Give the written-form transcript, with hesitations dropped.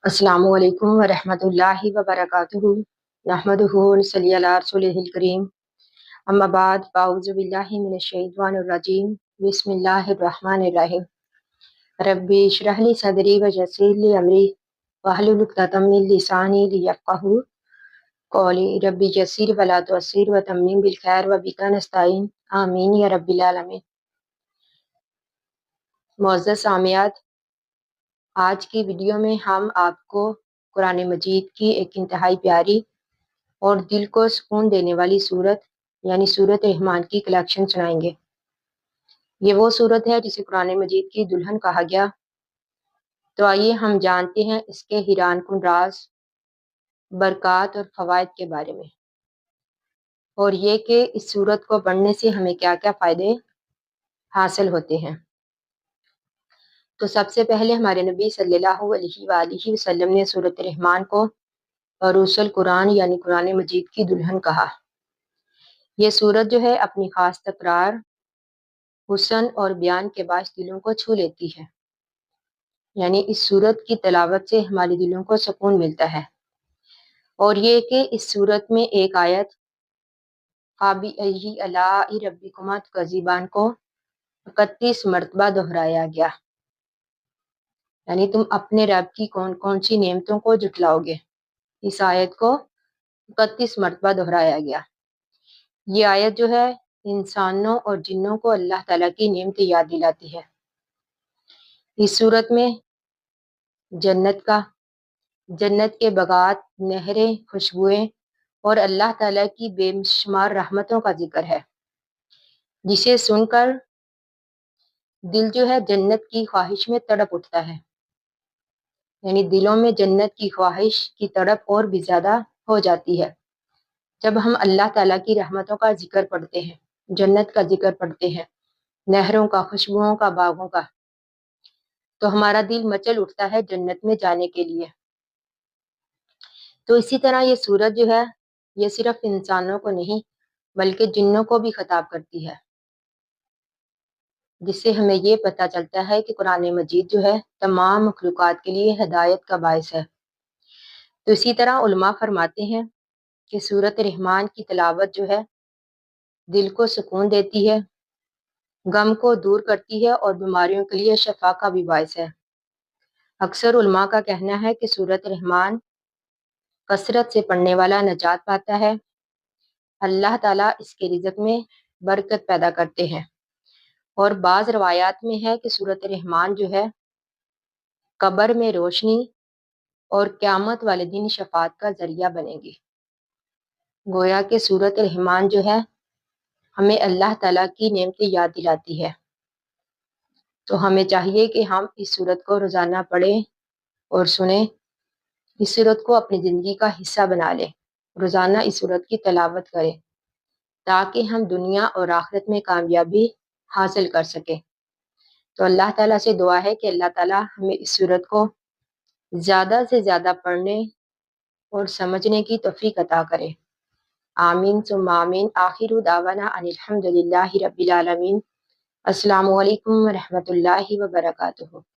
अस्सलामु अलैकुम वरहमतुल्लाहि वबरकातुहू। नहमदुहू व नसल्ली अला रसूलिहिल करीम। अम्मा बाद फाऊज़ु बिल्लाहि मिनश शैतानिर रजीम। बिस्मिल्लाहिर रहमानिर रहीम। रब्बी इश्रह ली सदरी व यस्सिर ली अमरी वहलुल उक़दतम मिन लिसानी लियफ़क़हू क़ौली। रब्बी यस्सिर व ला तुअस्सिर व तम्मिम बिल खैर व बिका नस्तईन। आमीन या रब्बिल आलमीन। मुअज़्ज़ज़ सामियात, आज की वीडियो में हम आपको कुरान मजीद की एक इंतहाई प्यारी और दिल को सुकून देने वाली सूरत यानी सूरत रहमान की कलेक्शन सुनाएंगे। ये वो सूरत है जिसे कुरान मजीद की दुल्हन कहा गया। तो आइए हम जानते हैं इसके हिरान कुन राज, बरक़ात और फ़वाइद के बारे में, और ये कि इस सूरत को पढ़ने से हमें क्या क्या फ़ायदे हासिल होते हैं। तो सबसे पहले हमारे नबी सल्लल्लाहु अलैहि वसल्लम ने सूरत रहमान को अरूसल कुरान यानी कुरान मजीद की दुल्हन कहा। यह सूरत जो है अपनी खास तकरार, हुस्न और बयान के बायस दिलों को छू लेती है। यानी इस सूरत की तिलावत से हमारे दिलों को सुकून मिलता है। और ये कि इस सूरत में एक आयत फ़ाबिअय्यि आलाइ रब्बिकुमा तुकज़्ज़िबान को 31 मरतबा दोहराया गया। यानी तुम अपने रब की कौन कौन सी नेमतों को जुटलाओगे। इस आयत को 31 मरतबा दोहराया गया। ये आयत जो है इंसानों और जिन्नों को अल्लाह ताला की नेमतें याद दिलाती है। इस सूरत में जन्नत के बगात, नहरें, खुशबुएं और अल्लाह ताला की बेशुमार रहमतों का जिक्र है, जिसे सुनकर दिल जो है जन्नत की ख्वाहिश में तड़प उठता है। यानी दिलों में जन्नत की ख्वाहिश की तड़प और भी ज़्यादा हो जाती है जब हम अल्लाह ताला की रहमतों का जिक्र पढ़ते हैं, जन्नत का जिक्र पढ़ते हैं, नहरों का, खुशबुओं का, बागों का, तो हमारा दिल मचल उठता है जन्नत में जाने के लिए। तो इसी तरह ये सूरत जो है ये सिर्फ इंसानों को नहीं बल्कि जिन्नों को भी खिताब करती है, जिससे हमें ये पता चलता है कि कुरान मजीद जो है तमाम मखलूक़ात के लिए हिदायत का बायस है। तो इसी तरह उलमा फरमाते हैं कि सूरत रहमान की तिलावत जो है दिल को सुकून देती है, गम को दूर करती है और बीमारियों के लिए शफा का भी बायस है। अक्सर उलमा का कहना है कि सूरत रहमान कसरत से पढ़ने वाला नजात पाता है। अल्लाह ताला इसके रिज़्क़ में बरकत पैदा करते हैं। और बाज़ रवायात में है कि सूरत रहमान जो है कब्र में रोशनी और क़यामत वाले दिन शफात का ज़रिया बनेगी। गोया कि सूरत रहमान जो है हमें अल्लाह ताला की नेमतें याद दिलाती है। तो हमें चाहिए कि हम इस सूरत को रोज़ाना पढ़ें और सुने, इस सूरत को अपनी ज़िंदगी का हिस्सा बना लें, रोज़ाना इस सूरत की तिलावत करें ताकि हम दुनिया और आखिरत में कामयाबी हासिल कर सकें। तो अल्लाह ताला से दुआ है कि अल्लाह ताला हमें इस सूरत को ज़्यादा से ज़्यादा पढ़ने और समझने की तौफीक अता करे। आमीन सुम्मा आमीन। आखिरु दावाना अनिल हम्दुलिल्लाहि रब्बिल आलमीन। अस्सलामु अलैकुम व रहमतुल्लाहि व बरकातुहू।